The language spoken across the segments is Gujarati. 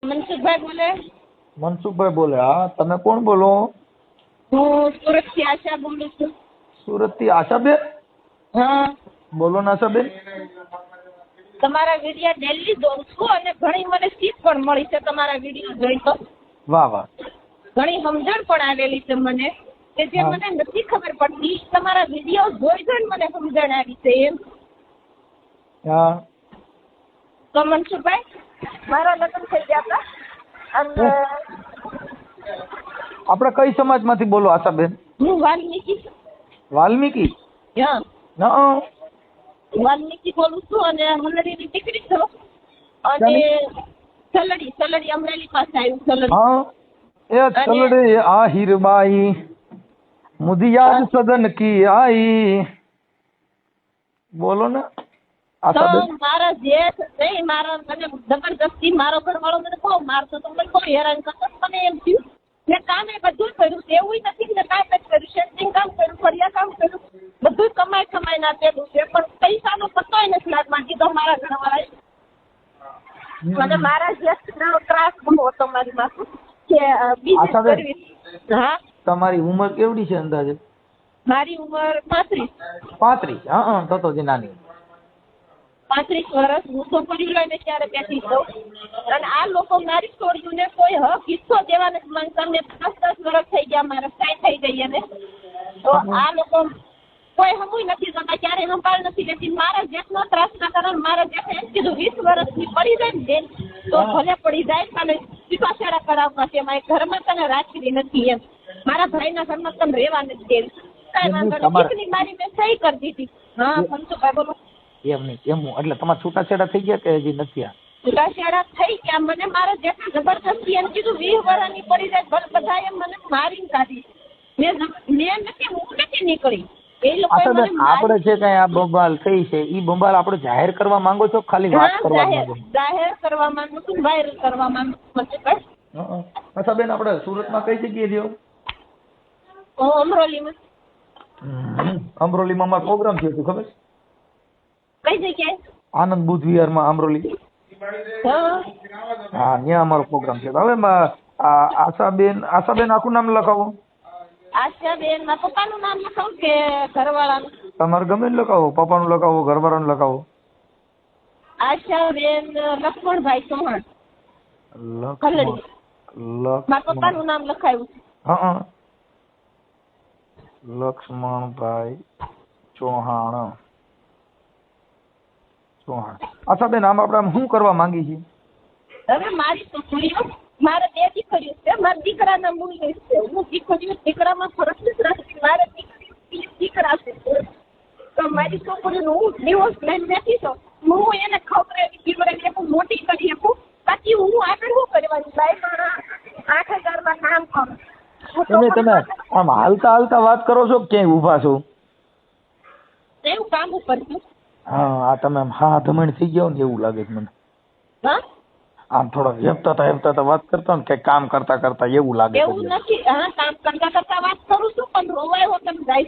મનસુખભાઈ બોલે? મનસુખભાઈ બોલે. હા, તમે કોણ બોલો? હું સુરતથી આશા બોલું છું. સુરતથી આશાબેન? હા, બોલો ને આશાબેન. તમારા વિડીયો ડેલી જોઉં છું અને ઘણી મને શીખ પણ મળી છે તમારા વિડીયો જોઈ તો. વાહ વાહ. ઘણી સમજણ પણ આવેલી છે મને કે જે હા. મને નથી ખબર પડતી. તમારા વિડીયો જોઈ જોઈને મને સમજણ આવી છે એમ. હા. તો મનસુખભાઈ, મારા લગ્ન થઈ ગયા હતા અને આપણે કઈ સમાજમાંથી બોલો આશાબેન? હું વાલ્મીકી. વાલ્મીકી? હા, ના. વાલ્મીકી બોલું છું અને હલડીની દીકરી છું અને સલડી અમરેલી પાસે આવ્યું સલડી. હા, એ ચલડે આ હીરબાઈ મુદિયાદ સદન કી આઈ. બોલો ને આશાબેન. તો મારા જેઠ નહીં, મારા મને જબરદસ્તી મારો ઘરવાળો મને બહુ મારતો તો, મને બહુ હેરાન કરતો. મને એમ થયું મેં કામે બધું કર્યું, એવું નથી ને કાંઈ નથી કર્યું, શેન્ટિંગ કામ કર્યું, ફળિયા કામ કર્યું, બધું કમાઈ ના આપેલું છે, પણ પૈસાનો પત્તોય નથી લાગવા દીધો મારા ઘરવાળાએ. મને મારા જેઠનો ત્રાસ બહુ હતો મારી માથે કે બિઝનેસ કરવી. હા. તમારી ઉંમર કેવડી છે અંદાજે? મારી ઉંમર 35. 35? હા, તો જે નાની. 35 વર્ષ. હું તો પડી લઈને ત્યારે બેઠી છું અને આ લોકો મારી છોડીઓને કોઈ હક હિસ્સો દેવા નથી માંગતા. અમને 10 વર્ષ થઈ ગયા, મારા સાઈ થઈ ગઈ અને તો આ લોકો કોઈ હમુય નથી કરતા, ક્યારે સંભાળ નથી લેતી. મારા જેટલો ત્રાસના કારણે મારા જેઠે એમ કીધું 20 વર્ષની પડી જાય ને બેન તો ભલે પડી જાય, તને છૂટાછેડા કરાવવા છે, મારા ઘરમાં તને રાખવી નથી એમ, મારા ભાઈના ઘરમાં તને રહેવા નથી દેવી. કાંઈ વાંધો નહીં, દીકરી મારી મેં સહી કરી દીધી. હા મનસુખભાઈ બોલો. એમ નહીં, એમ એટલે તમારા છૂટાછેડા થઈ ગયા કે હજી નથી? છૂટાછેડા થઈ ગયા. મને મારા જેઠે જબરદસ્તી એમ કીધું 20 વર્ષની પડી જાય ભલે, બધા એમ મને મારીને કાઢી. મેં નથી, હું નથી નીકળી. એ લોકો આપણે છે કઈ આ બંબાલ થઈ છે, ઈ બંબાલ આપણે જાહેર કરવા માંગો છો ખાલી વાત કરવા માંગો? જાહેર કરવા માંગુ છું, વાયરલ કરવા માંગુ છું. અચ્છા બેન, આપણે સુરતમાં કઈ જગ્યાએ રહ્યો? અમરોલીમાં. અમરોલીમાં અમારો પ્રોગ્રામ થયો હતો, ખબર? કઈ જગ્યાએ? આનંદ બુદ્ધ વિહારમાં અમરોલી. હા, ત્યાં અમારો પ્રોગ્રામ થયો. હવે આશાબેન આખું નામ લખાવો. આશાબેન. મારા પપ્પાનું નામ લખાવું કે ઘરવાળાનું? તમારે ગમે ને લખાવો, પપ્પાનું લખાવો, ઘરવાળાનું લખાવો. આશાબેન લક્ષ્મણભાઈ ચૌહાણ. મારા પપ્પાનું નામ લખાયું. હા, લક્ષ્મણભાઈ ચૌહાણ. અચ્છા બેન, આમ આપણે શું કરવા માંગી છીએ? હવે મારી છોકરીઓ, મારે 2 દીકરીઓ છે, મારા દીકરાના મૂલ્ય છે. હું દીકરામાં ફરક નથી રાખતી. મારે દીકરા છે તો મારી છોકરીનું હું ડિવોર્સ લઈને બેઠી છું. હું એને ખવડાવી પીવડાવી આપું, મોટી કરી આપું, બાકી હું આગળ શું કરવાની? બાઈમાં 8,000 કામ કરું. તમે આમ હાલતા વાત કરો છો, ક્યાંય ઊભા છો? એવું કામ ઉપર છું. હા, તમે આમ ધમણ થઈ ગયા ને એવું લાગે છે મને. હા, આમ થોડા હેપતા વાત કરતા ને, કે કામ કરતા એવું લાગે. એવું નથી. હા, કામ કરતા વાત કરું છું, પણ રોવાય હો તમે જાય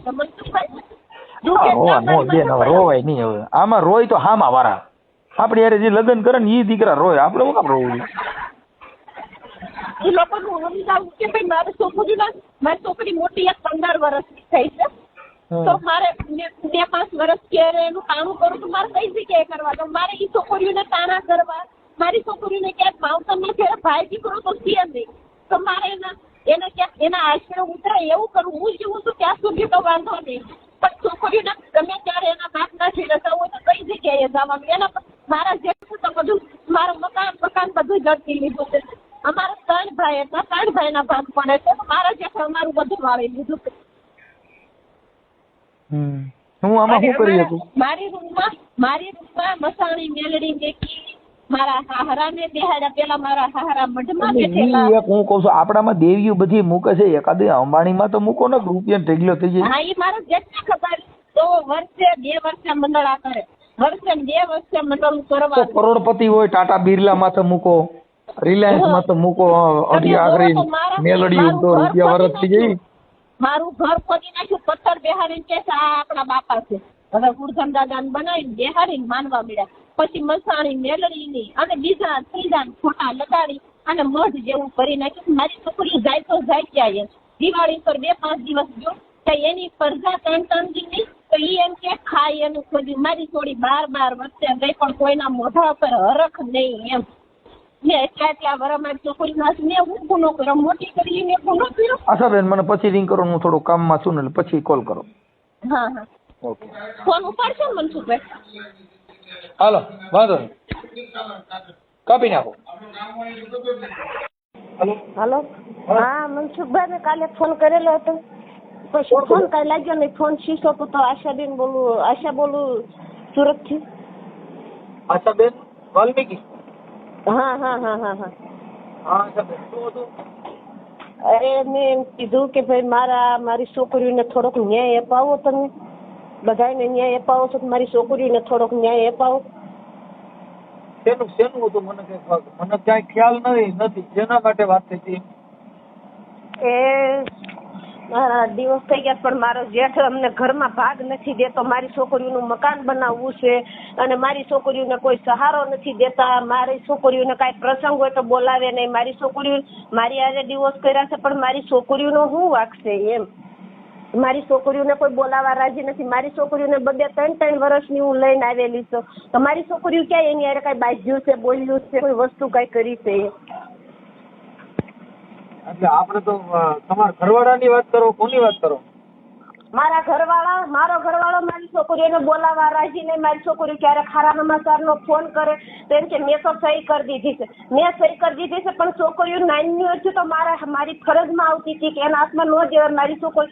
રોવાય નહીં. હવે આમાં રોય તો હામાં વાળા આપડે યાર જે લગ્ન કરે ને ઈ દીકરા રોય, આપડે શું કામ રોવું? એ લોકોનું સમજાવું કે ભાઈ મારી છોકરી મોટી 15 વર્ષની થઈ છે તો મારે 2-5 વર્ષ ક્યારે એનું કામ કરું તો મારે કઈ જગ્યાએ કરવા દો? મારે એ છોકરીઓને તાણા કરવા, મારી છોકરીઓને ક્યાંક માવતરમાં ઘેર ભાઈ દીકરો તો છે નહીં, તો મારે એને ક્યાંક એના આશરે ઉતરાય એવું કરવું. હું જીવું છું ત્યાં સુધી તો વાંધો નહીં, પણ છોકરીઓને ગમે ત્યારે એના બાપના છેડે જવું હોય તો કઈ જગ્યાએ જવાનું? એના મારા જેટલું તો બધું મારું મકાન બધું જડતી લીધું છે. અમારા 3 ભાઈ હતા, 3 ભાઈના ભાગ પડે છે, મારા જેઠે અમારું બધું વાળી લીધું છે. હું આમાં શું કરી શકું? મારી રૂમમાં મસાણી મેલડી મેકી મારા હાહરાને બેહાડ્યા. પેલા મારા હાહરા મઢમાં બેઠેલા. હું કહું છું આપણામાં દેવીઓ બધી મૂકે છે, એકાદી અંબાણીમાં તો મૂકો ને, રૂપિયા ઢગલો થઈ જાય. હા, એ મારા જેટને ખબર. તો વર્ષે 2 વર્ષે મંડળા કરે, વર્ષે 2 વર્ષે મંડળ કરવા. કરોડપતિ હોય ટાટા બિરલા માં મૂકો, રિલાયન્સ માં તો મૂકો, અઢી આખરી મેલડી તો રૂપિયા વર્ષ થઈ જાય. મારું ઘર ખોદી નાખ્યું, પથ્થર બેહાડીને કે આ આપણા બાપા છે. હવે ગુરધન દાદાને બનાવીને બેહાડીને માનવા મળ્યા. પછી મસાણી મેલડીની અને બીજા ત્રીજા ફોટા લગાડી અને મઢ જેવું કરી નાખ્યું. મારી છોકરી જાય તો જાય ક્યાં? દિવાળી પર 2-5 દિવસ ગયો તો એની પરજા 3 દી તો ઈ એમ કે ખાય એનું ખોદી. મારી થોડી 12 વર્ષે ગઈ પણ કોઈના મોઢા પર હરખ નહીં એમ. મેં એટલા વર મારી છોકરી મેં હું ગુનો કર્યો, મોટી કરી મેં ગુનો કર્યો. આશાબેન મને પછી રિંગ કરો, હું થોડું કામમાં છું ને પછી કોલ કરો. હા હા ઓકે ફોન ઉપાડશો ને મનસુખભાઈ? હાલો વાંધો નહીં, કાપી નાખો. હાલો હા મનસુખભાઈ ને કાલે ફોન કરેલો હતો પછી ફોન કઈ લાગ્યો નહીં, ફોન શીશો હતો. તો આશાબેન બોલું, આશા બોલું સુરત થી. આશાબેન વાલ્મીકી? હા હા હા હા હા હા આશાબેન શું હતું? અરે મેં એમ કીધું કે ભાઈ મારી છોકરીઓને થોડોક ન્યાય અપાવો, તમે બધાને ન્યાય અપાવો છો, મારી છોકરીઓને થોડોક ન્યાય અપાવો. શેનું હતું મને ક્યાંય ખ્યાલ નથી. જેના માટે વાત થઈ હતી? એ મારા દિવસ થઈ ગયા પણ મારો જેઠ અમને ઘરમાં ભાગ નથી દેતો. મારી છોકરીઓનું મકાન બનાવવું છે અને મારી છોકરીઓને કોઈ સહારો નથી દેતા. મારી છોકરીઓને કાંઈ પ્રસંગ હોય તો બોલાવે નહીં. મારી છોકરીઓ મારી આજે ડિવોર્સ કર્યા છે પણ મારી છોકરીઓનો શું વાગશે એમ. મારી છોકરીઓને કોઈ બોલાવા રાજી નથી. મારી છોકરીઓને 2-3 વર્ષની હું લઈને આવેલી છું તો મારી છોકરીઓ ક્યાં એની યારે કાંઈ બાજ્યું છે, બોલ્યું છે, કોઈ વસ્તુ કાંઈ કરી છે? એટલે આપણે તો તમારા ઘરવાળાની વાત કરો, કોની વાત કરો? મારો ઘરવાળો મારી છોકરીઓને બોલાવા રાજી નહીં. મારી છોકરીઓ ક્યારે ખારા નમાસારનો ફોન કરે તો એમ કે મેં તો સહી કરી દીધી છે, મેં સહી કરી દીધી છે. પણ છોકરીઓ નાની હતી તો મારી ફરજમાં આવતી હતી કે એના હાથમાં ન દેવાય. મારી છોકરી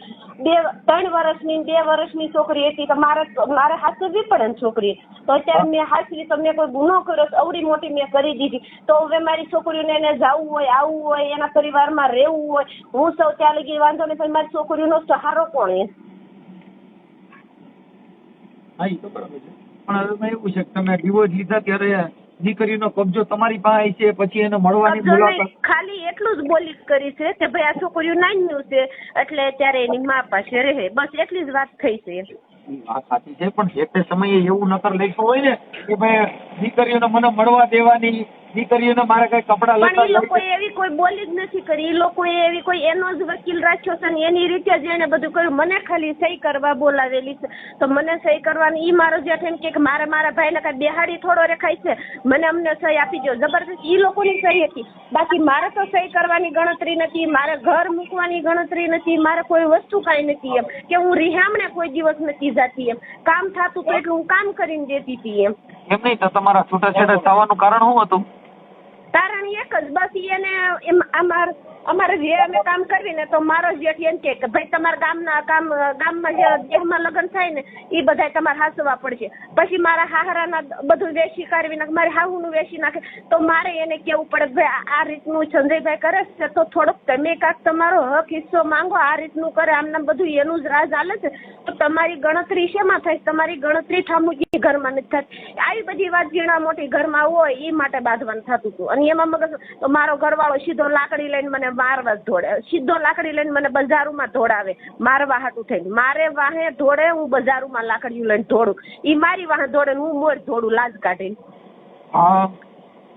3 વર્ષની 2 વર્ષની છોકરી હતી તો મારે હાચવવી પડે ને છોકરી. તો અત્યારે મેં હાચવી તો મેં કોઈ ગુનો કર્યો અવડી મોટી મેં કરી દીધી. તો હવે મારી છોકરીઓને એને જવું હોય, આવવું હોય, એના પરિવારમાં રહેવું હોય, હું સૌ ત્યાં લગી વાંધો નહીં. પણ મારી છોકરીઓનો સહારો કોણ એ? હા એ તો બરાબર છે પણ હવે એવું છે કે તમે ડિવોર્સ લીધા ત્યારે દીકરીનો કબજો તમારી પાસે છે, પછી એને મળવાની મુલાકાત? ખાલી એટલું જ બોલી કરી છે કે ભાઈ આ છોકરીઓ નાન્યું છે એટલે ત્યારે એની મા પાસે રહે, બસ એટલી જ વાત થઈ છે. આ સાચી છે પણ જે તે સમયે એવું નકર લખ્યું હોય ને કે ભાઈ દીકરીઓને મને મળવા દેવાની, દીકરીઓને મારે કઈ કપડા પણ એ લોકોએ એવી કોઈ બોલી જ નથી કરી. એ લોકોએ એવી કોઈ એનો જ વકીલ રાખ્યો છે ને એની રીતે જ એને બધું કર્યું. મને ખાલી સહી કરવા બોલાવેલી છે તો મને સહી કરવાની ઈ મારો જેઠ એમ કે મારા ભાઈને કઈ બેહાડી થોડો રેખાય છે, મને અમને સહી આપી દો. જબરદસ્ત ઈ લોકોની સહી હતી, બાકી મારે તો સહી કરવાની ગણતરી નથી, મારે ઘર મૂકવાની ગણતરી નથી, મારે કોઈ વસ્તુ કાંઈ નથી એમ કે હું રિહામણે કોઈ દિવસ નથી જાતી એમ. કામ થતું તો એટલું હું કામ કરીને દેતી હતી એમ. એમ નહીં તો તમારા છૂટાછેડા થવાનું કારણ શું હતું? કારણ એક જ બસ એને અમારે જે અમે કામ કરવી ને તો મારો જેઠ એમ કે ભાઈ તમારા ગામમાં જે દેહમાં લગ્ન થાય ને એ બધા તમારે હાંસવા પડશે. પછી મારા હાહરાના બધું વેચી કાઢવી નાખે, મારી હાહુનું વેચી નાખે તો મારે એને કેવું પડે ભાઈ આ રીતનું સંજયભાઈ કરે છે તો થોડોક તમે કાંક તમારો હક હિસ્સો માંગો. આ રીતનું કરે આમના બધું એનું જ રાજ હાલે છે તો તમારી ગણતરી શેમાં થાય? તમારી ગણતરી ઠામુજી ઘરમાં નથી થતી. આવી બધી વાત ઝીણા મોટી ઘરમાં હોય એ માટે બાંધવાનું થતું હતું. અને એમાં મગજ તો મારો ઘરવાળો સીધો લાકડી લઈને મને મારવા દોડે, સીધો લાકડી લઈને મને બજારોમાં ધોડાવે મારવા હાટું થઈને. મારે વાહે ધોડે, હું બજારોમાં લાકડીઓ લઈને ધોડું, ઈ મારી વાહે ધોડે હું મોર ધોડું લાજ કાઢીને.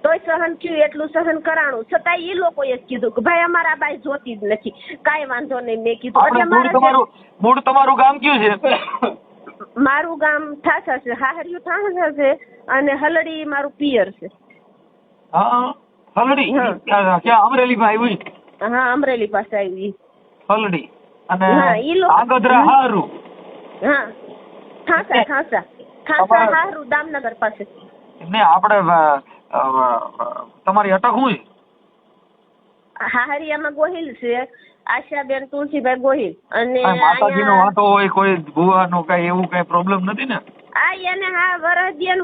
તોય સહન થયું, એટલું સહન કરાણું. છતાં એ લોકોએ જ કીધું કે ભાઈ અમારા બાઈ જોતી જ નથી, કાંઈ વાંધો નહીં. મેં કીધું મૂળ તમારું ગામ કયું છે? મારું ગામ ઠાસા છે, હાહરિયું ઠાસા છે અને હલડી મારું પિયર છે. હા હલડી ક્યાં અમરેલી માં આવ્યું? હા અમરેલી પાસે આવી હલડી અને આગદરા હારું. હા ઠાસા હારું દામનગર પાસે. ને આપણે તમારી અટક શું છે? હાહરિયામાં ગોહિલ છે, આશાબેન તુલસીભાઈ ગોહિલ. અને માતાજીનો વાંટો હોય, કોઈ ભુવાનો કઈ એવું કઈ પ્રોબ્લેમ નથી ને? આ એને હા વરહદીન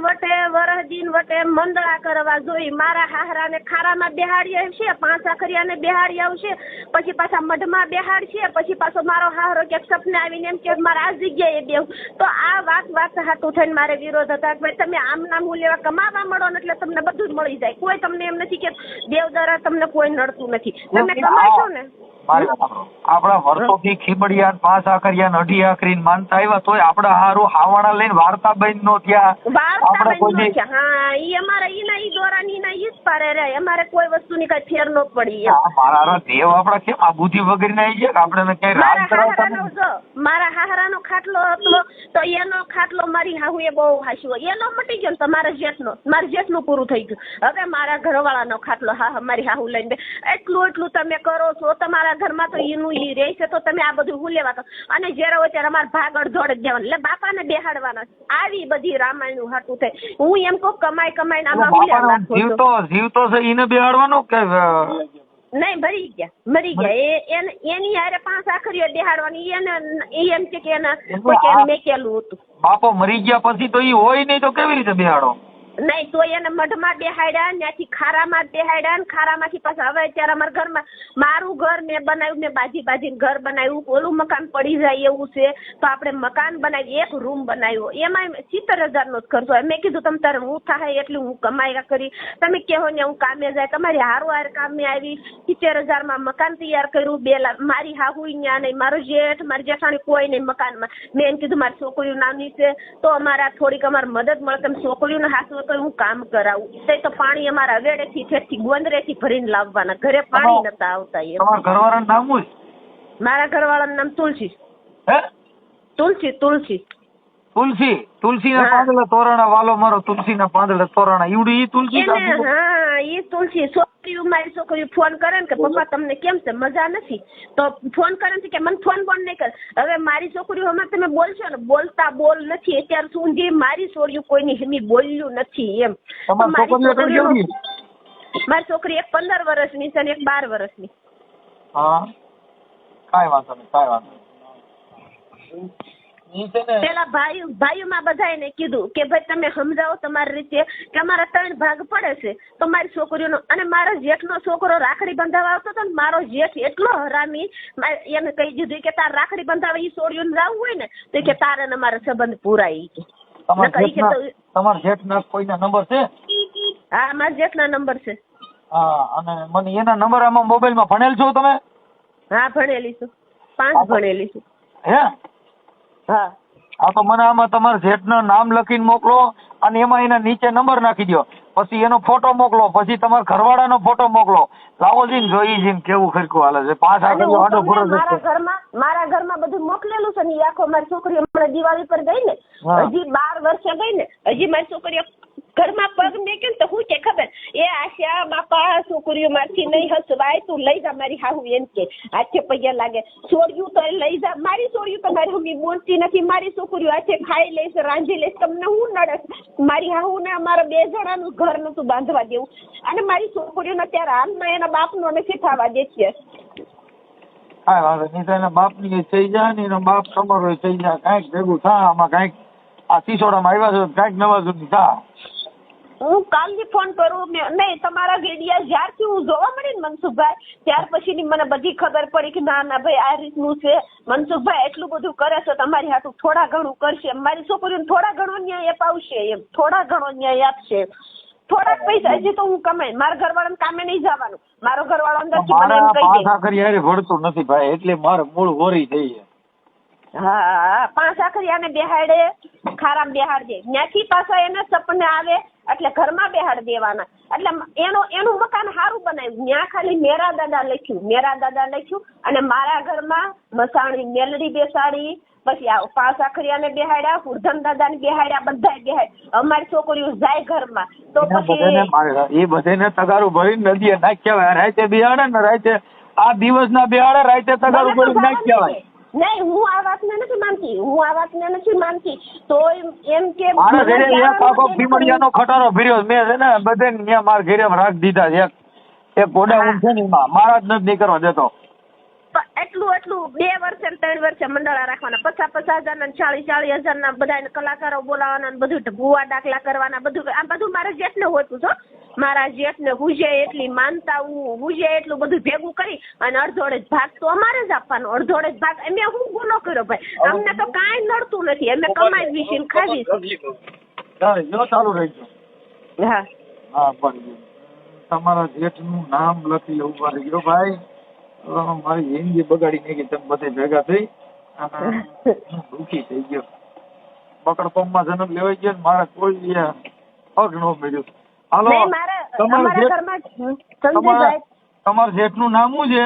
વટે મંદળા કરવા જોઈ. મારા હાહરાને ખારામાં બેહાડી આવશે, 5 આખરિયાને બેહાડી આવશે, પછી પાછા મઢમાં બેહાડશે, પછી પાછો મારો હાહરો કે સપને આવીને એમ કે મારે આ જગ્યાએ બેહું. તો આ વાત હાટું થઈને મારે વિરોધ હતા કે ભાઈ તમે આમ નામ લેવા કમાવા મળો ને એટલે તમને બધું જ મળી જાય. કોઈ તમને એમ નથી કે દેવદરા તમને કોઈ નડતું નથી, તમે કમાશો ને. મારી વાત સાંભળો. આપણા વર્ષોથી ખીબડિયા પાંચ આખરિયા અઢી આખરી માનતા આવ્યા તોય આપડા હારું હાવાણા લઈને વાર્તા બન નો ત્યાં આપણે કોઈ હા ઈ અમારા ઈ દોરાની ના ઈ જ પારે રે અમારે કોઈ વસ્તુની કઈ ફેર નો પડી. મારા દેવ આપડા કેમ આ બુદ્ધિ વગર ના છે કે આપણે ક્યાંય રાજ કરાવતા. મારા હાહરાનો ખાટલો હતો તો એનો ખાટલો મારી હાહુએ બહુ હાસ્યો એનો મટી ગયો તમારા જેઠનો મારા જેઠનું પૂરું થઈ ગયું. હવે મારા ઘરવાળાનો ખાટલો મારી હાહુ લઈને એટલું તમે કરો છો તમારા ઘરમાં તો ઈનું ઈ રહે છે તો તમે આ બધું હું લેવા અને જ્યારે હોય ત્યારે અમારા ભાગ અડધોડ જ દેવાનું એટલે બાપાને બેહાડવાના આવી બધી રામાયણનું હાટું થાય. હું એમ કહું કમાઈને આમાં હું લેવા રાખું જીવતો છે એને બેહાડવાનો કે નહીં મરી ગયા એની હારે પાંચ આખરીઓ બેહાડવાની એને એમ છે કે એને મેકેલું હતું. બાપો મરી ગયા પછી તો ઈ હોય નહીં તો કેવી રીતે બેહાડો? નહીં તો એને મઢમાં બેહાડ્યા ત્યાંથી ખારામાં બેહાડ્યા ને ખારામાંથી પાછા હવે અત્યારે અમારા ઘરમાં મારું ઘર મેં બનાવ્યું મેં બાજીને ઘર બનાવ્યું ઓલું મકાન પડી જાય એવું છે તો આપણે મકાન બનાવી એક રૂમ બનાવ્યો એમાં 70,000 નો જ ખર્ચો. મેં કીધું તમે તારે હું થાય એટલું હું કમાયા કરી તમે કહો ને હું કામે જાય તમારી હાર કામે આવી 70,000 માં મકાન તૈયાર કર્યું 2 લાખ મારી હાહુ ન્યા નહીં મારો જેઠ મારી જેઠાણી કોઈ નહીં મકાનમાં. મેં એમ કીધું મારી છોકરીઓ નાની છે તો અમારા થોડીક અમારે મદદ મળે તમે છોકરીઓને હાથ તો હું કામ કરાવું તો પાણી અમારા વેડેથી ઠેઠથી ગોંદરેથી ભરીને લાવવાના ઘરે પાણી નતા આવતા. તમારા ઘરવાળાનું નામ શું? મારા ઘરવાળાનું નામ તુલસી. તુલસી ના પાંદડા તોરણા વાલો મારો તુલસી ના પાંદડા તોરણા ઈવડી ઈ તુલસી. હા ઈ તુલસી. છોકરીઓ મારી છોકરીઓ ફોન કરે ને કે પપ્પા તમને કેમ છે મજા નથી તો ફોન કરે ને કે મને ફોન પણ નહીં કરે. હવે મારી છોકરીઓ હમણાં તમે બોલશો ને બોલતા બોલ નથી અત્યાર સુધી મારી છોકરીઓ કોઈની હિમી બોલ્યું નથી એમ. મારી છોકરી એક 15 વર્ષની છે ને એક 12 વર્ષની. હા કાઈ વાંધો નહીં. પેલા ભાઈઓમાં બધાને કીધું કે ભાઈ તમે સમજાવો તમારી રીતે કે અમારા 3 ભાગ પડે છે તો મારી છોકરીઓનો અને મારા જેઠનો છોકરો રાખડી બંધાવવા આવતો હતો ને મારો જેઠ એટલો હરામી એને કહી દીધું કે તાર રાખડી બંધાવવા ઈ છોડીઓને જવું હોય ને તો કે તારે ને મારા સંબંધ પૂરાય. તમારા જેઠના કોઈના નંબર છે? હા મારા જેઠના નંબર છે. હા અને મને એના નંબર આમાં મોબાઈલમાં ભણેલ છો તમે? હા ભણેલી છું 5 ભણેલી છું. હે હા તો મને આમાં તમારા જેઠનું નામ લખીને મોકલો અને એમાં એના નીચે નંબર નાખી દો પછી એનો ફોટો મોકલો પછી તમારા ઘરવાળાનો ફોટો મોકલો લાવો જીને જોઈ જીને કેવું ખરખું હાલે છે. 5 આખરીઓ આડો પૂરો મારા ઘરમાં બધું મોકલેલું છે ને આખો મારી છોકરી હમણાં દિવાળી પર ગઈ ને હજી 12 વર્ષે ગઈ ને હજી મારી છોકરીઓ ઘરમાં પગ મેક્યો તો હું કે ખબર એ આશા બાપા છોકરીઓ મારથી નહીં હસવાય તું લઈ જા મારી હાહુ એમ કે હાથે પૈયા લાગે છોડ્યું તો લઈ જા મારી છોડ્યું તો મારી મમ્મી બોલતી નથી મારી છોકરીઓ હાથે ખાઈ લઈશ રાંધી લઈશ તમને હું નડે મારી હાહુ ને અમારા 2 જણાનું ઘર નતું બાંધવા દેવું અને મારી છોકરીઓને અત્યારે હાલમાં એના બાપનો નથી થવા દેતી. કાંઈ વાંધો નહીં તો એના બાપની થઈ જાય ને એનો બાપ તમારો થઈ જાય કાંઈક ભેગું થા આમાં કાંઈક આ સિસોડામાં આવ્યા છે કાંઈક નવા જૂની થા. હું કાલથી ફોન કરું નહીં તમારા વિડીયા જ્યારથી હું જોવા મળી ને મનસુખભાઈ ત્યાર પછીની મને બધી ખબર પડી કે ના ભાઈ આ રીતનું છે મનસુખભાઈ એટલું બધું કરે છે તમારી હાથું થોડા ઘણું કરશે મારી છોકરીઓને થોડા ઘણો ન્યાય અપાવશે એમ થોડા ઘણો ન્યાય આપશે થોડાક પૈસા હજી તો હું કમાઈ મારા ઘરવાળાને કામે નહીં જવાનું મારો ઘરવાળો અંદરથી મને એમ કહી દે કરી યાર ભળતું નથી ભાઈ એટલે મારે મૂળ હોરી જઈએ. હા 5 આખરીયાને બેહાડે ખારા બેહાડજે ત્યાંથી પાછા એને સપને આવે એટલે ઘરમાં બેહાડ દેવાના એટલે એનું મકાન સારું બનાવ્યું ત્યાં ખાલી મેરા દાદા લખ્યું અને મારા ઘરમાં મસાણી મેલડી બેસાડી પછી 5 આખરીયાને બેહાડ્યા ઉર્ધન દાદાને બેહાડ્યા બધા બેહાડ અમારી છોકરીઓ જાય ઘરમાં તો પછી એ બધાને તગારું ભરીને નદીએ નાખ કહેવાય રાતે બેહાડે ને રાતે આ દિવસના બેહાડે રાતે તગારું ભરીને નાખ કહેવાય. નહીં હું આ વાતને નથી માનતી તો એમ કે મારા ઘરે એક આખો ભીમડિયાનો ખટારો ભર્યો મેં છે ને બધે ત્યાં મારા ઘરે રાખી દીધા છે એક ગોડાઉન છે ને એમાં મારા જ નથી નીકળવા દેતો. એટલું 2 વર્ષે 3 વર્ષે મંડળા રાખવાના 50,000 ના 40,000 ના બધા કલાકારો બોલાવાના બધું ભૂવા દાખલા કરવાના બધું આ બધું મારા જેઠને હોતું છો મારા જેઠને હુજે એટલી માનતા હુજે એટલું બધું ભેગું કરી અને અડધોડે જ ભાગ તો અમારે જ આપવાનો અડધોડે જ ભાગ અમે હું ગુનો કર્યો ભાઈ અમને તો કાંઈ નડતું નથી અમે કમાઈ વિશે ખાવી ચાલુ રહેજો. હા પણ તમારા જેઠનું નામ લખી લેવું પડે ભાઈ મારી જિંદગી બગાડી નાખી તમે બધે ભેગા થઈ અને દુઃખી થઈ ગયો. બકડપંપમાં જન્મ લેવાઈ ગયો ને મારા કોઈ પગ ન મળ્યું. હાલો તમારા જેઠનું નામ શું છે?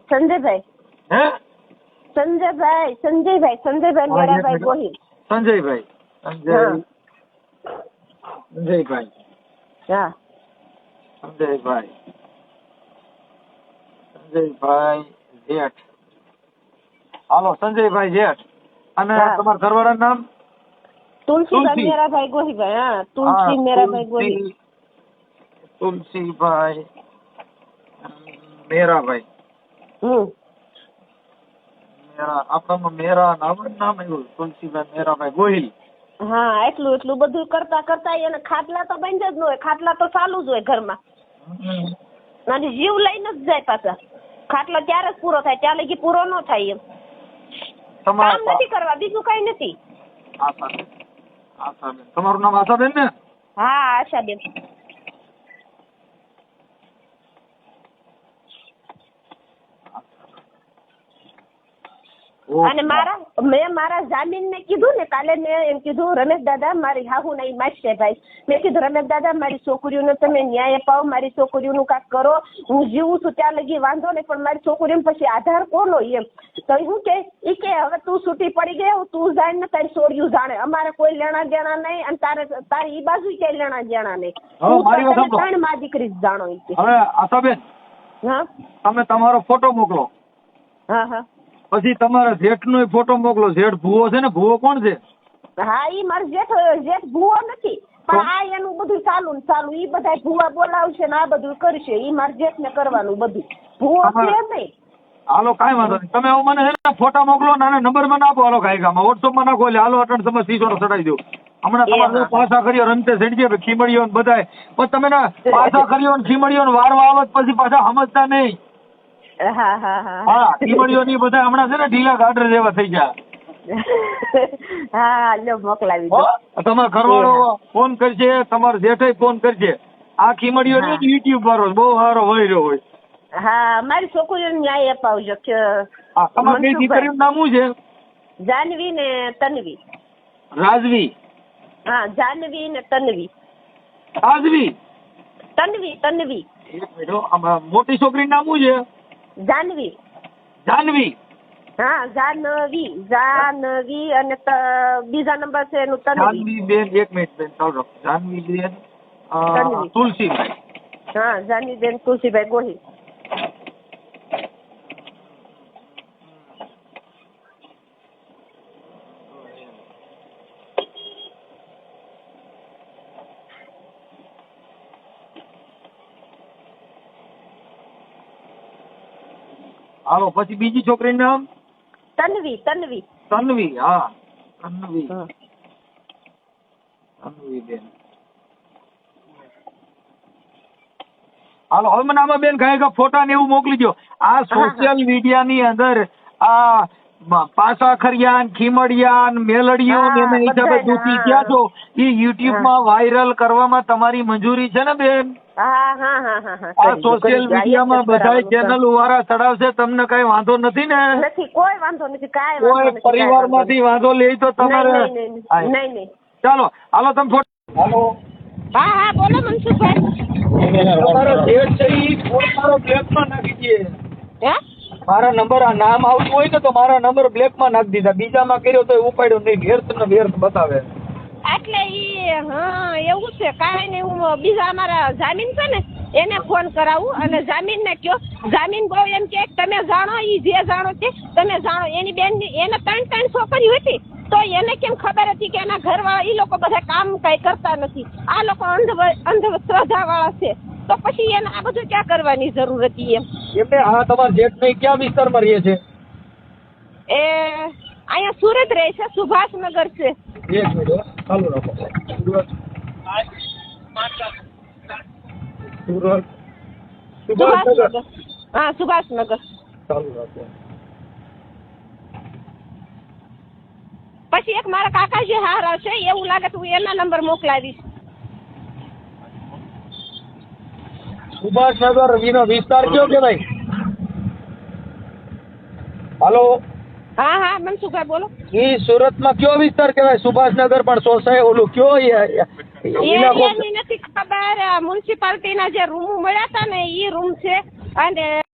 સંજયભાઈ. હે સંજયભાઈ મેરાભાઈ ગોહિલ. સંજયભાઈ. હા સંજયભાઈ જેઠ. હાલો સંજયભાઈ જેઠ. અને તમારા ઘરવાળાનું નામ? તુલસીભાઈ મેરાભાઈ ગોહિલભાઈ. હા તુલસી મેરાભાઈ ગોહિલ. તુલસીભાઈ મેરાભાઈ. આપણામાં મેરા નામ આવ્યું તુલસીભાઈ મેરાભાઈ ગોહિલ. હા એટલું બધું કરતા એને ખાટલા તો બંધ જ ન હોય. ખાટલા તો ચાલુ જ હોય ઘરમાં. અને જીવ લઈને જ જાય પાછા. ખાટલો ત્યારે જ પૂરો થાય, ત્યાં લગી પૂરો ન થાય એમ. કામ નથી કરવા, બીજું કઈ નથી. આશાબેન. તમારું નામ આશાબેન ને? હા આશાબેન. અને મેં મારા જામીન ને કીધું ને કાલે, મેં એમ કીધું રમેશ દાદા મારી હાહુ નહીં મારશે ભાઈ. મેં કીધું રમેશ દાદા મારી છોકરીઓને તમે ન્યાય અપાવો, મારી છોકરીઓનું કાંક કરો. હું જીવું છું ત્યાં લગી વાંધો નહીં, પણ મારી છોકરીઓને પછી આધાર કોનો એમ. તો શું કે હવે તું છૂટી પડી ગઈ, તું જાણ ને તારી છોડીયું જાણે, અમારે કોઈ લેણા દેણા નહીં. અને તારી ઈ બાજુ કઈ લેણા દેણા નહીં. ત્રણ માં દીકરી જાણો. હવે આશાબેન, હા તમે તમારો ફોટો મોકલો. હા પછી તમારા જેઠ નો ફોટો મોકલો. જેઠ ભૂવો છે ને? ભૂવો કોણ છે? હા ઈ મારો જેઠ ભૂવો નથી, પણ આ એનું બધું ચાલુ ઈ બધા ભૂવા બોલાવશે ને આ બધું કરશે. ઈ મારા જેઠ ને કરવાનું બધું. ભૂવો છે નહીં. હાલો કાંઈ વાંધો નહીં. તમે હવે મને છે ને ફોટા મોકલો ને નંબર મને આપો. હાલો ગાયકામાં વોટ્સઅપ માં નાખો. એટલે હાલો અટણ તમે સીધો ચડાવી દો. હમણાં તમારે પાછા કર્યો રમતે સેડજે ખીમડીઓ ને બધાય. પણ તમે પાછા કર્યો ને ખીમડીઓ ને વારવા આવો પછી પાછા સમજતા નહીં. હા ખીમડીઓ ની બધા હમણાં છે ને ઢીલા ગાડર જેવા થઈ ગયા. હા લો મોકલાવી દો. તમારા ઘરવાળો ફોન કરશે, તમારા જેઠાઈ ફોન કરશે. આ ખીમડીઓ ની યુટ્યુબ વાળો બહુ સારો વહી રહ્યો હોય. હા મારી છોકરીઓને ન્યાય અપાવજો. તમારી બે દીકરીનું નામ શું છે? જાનવી ને તન્વી. રાજવી. હા જાનવી ને તન્વી. રાજવી તન્વી. એક મિનિટ. મોટી છોકરીનું નામ શું છે? જાનવી. હા જાનવી અને બીજા નંબર છે એનું તન્વી. જાનવી બેન. એક મિનિટ બેન ચાલો. જાનવી બેન તુલસીભાઈ. હા જાનવી બેન તુલસીભાઈ ગોહિલ. હાલો પછી બીજી છોકરીનું નામ? તન્વી. હા તન્વી બેન. હાલો હવે મને આમાં બેન કહે ફોટા ને એવું મોકલી દો. આ સોશિયલ મીડિયા ની અંદર આ પાસા ખરિયાન ખીમડિયાન મેલડીઓ ને એના હિસાબે દુખી થયા છો. એ યુટ્યુબ માં વાયરલ કરવામાં તમારી મંજૂરી છે ને બેન? આ સોશિયલ મીડિયામાં બધા ચેનલ વાળા ચડાવશે, તમને કઈ વાંધો નથી ને? નથી, કોઈ વાંધો નથી. કોઈ પરિવાર માંથી વાંધો લે તો તમારે નહીં. ચાલો હાલો તમે ફોટો. હાલો હા બોલો મનસુખભાઈ. તમારો જેઠ છે ઈ ફોન મારો બ્લેકમાં નાખી દે. મારા નંબર આ નામ આવતું હોય ને તો મારા નંબર બ્લેકમાં નાખી દીધા. બીજામાં કર્યો તો ઉપાડ્યો નહીં. વ્યર્થ બતાવે. એટલે ઈ એવું છે. કાંઈ નહીં, હું બીજા અમારા જામીન છે ને એને ફોન કરાવું અને જામીન ને કયો. જામીન બહુ એમ કે તમે જાણો, ઈ જે જાણો છે તમે જાણો. એની બેન એને 3 છોકરીઓ હતી તો એને કેમ ખબર હતી કે એના ઘરવાળા ઈ લોકો બધા કામ કઈ કરતા નથી. આ લોકો અંધશ્રદ્ધા વાળા છે. તો પછી એને આ બધું ક્યાં કરવાની જરૂર હતી એમ. હા તમારા જેઠ ને ક્યાં વિસ્તારમાં રહે છે? એ અહીંયા સુરત રહે છે, સુભાષનગર છે. એક મિનિટ ચાલુ રાખો. સુરત. હા સુભાષનગર. ચાલુ રાખો. પછી એક મારા કાકાજી હારા છે, એવું લાગે તો હું એના નંબર મોકલાવીશ. સુભાષનગર વિનો વિસ્તાર કયો કે ભાઈ? હાલો, હા હા મનસુખભાઈ બોલો. ઈ સુરતમાં કયો વિસ્તાર કહેવાય? સુભાષનગર પણ સોસાય ઓલું કયો ઇલાકો? એરિયાની નથી ખબર. મ્યુનિસિપાલિટીના જે રૂમ મળ્યા હતા ને ઈ રૂમ છે અને